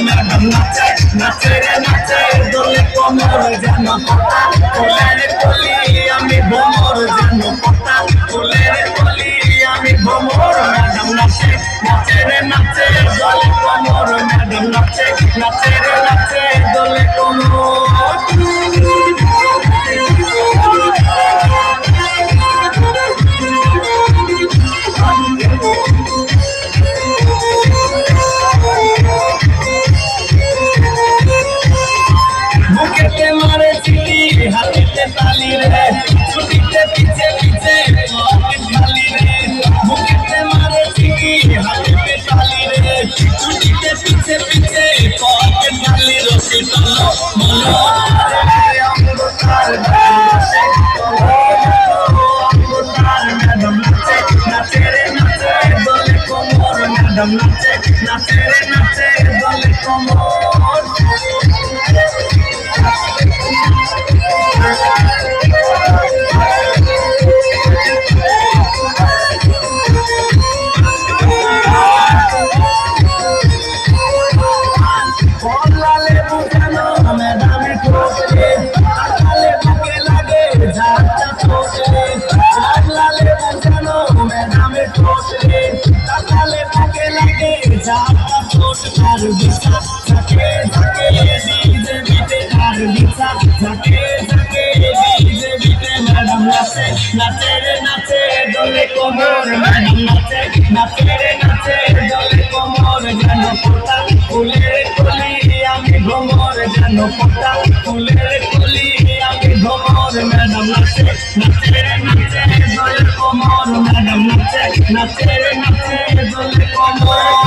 madam নাচে নাচে রে নাচে দোলে কোমর যেন পাতা ফুলের কলি আমি ভ্রমর যেন পাতা ফুলের কলি আমি ভ্রমর ম্যাডাম নাচে নাচে রে নাচে দোলে কোমর ম্যাডাম নাচে নাচে রে নাচে দোলে কোমর বুকেতে মারে চিঠি হাতেতে তালি রে ছুটিতে পিছে পিছে পকেট খালি রে বুকেতে মারে চিঠি হাতেতে তালি রে ছুটিতে পিছে পিছে পকেট খালি রসি চলো মনো অমৃতার ম্যাডাম নাচে নাচে রে নাচে দোলে কোমর ম্যাডাম নাচে নাচে রে নাচে দোলে কোমর নাচে রে নাচে দোলে কোমর ম্যাডাম নাচে নাচে রে নাচে দোলে কোমর যেন পাতা ফুলের কলি আমি ভ্রমর যেন পাতা ফুলের কলি আমি ভ্রমর ম্যাডাম নাচে নাচে রে নাচে দোলে কোমর ম্যাডাম নাচে নাচে রে নাচে দোলে কোমর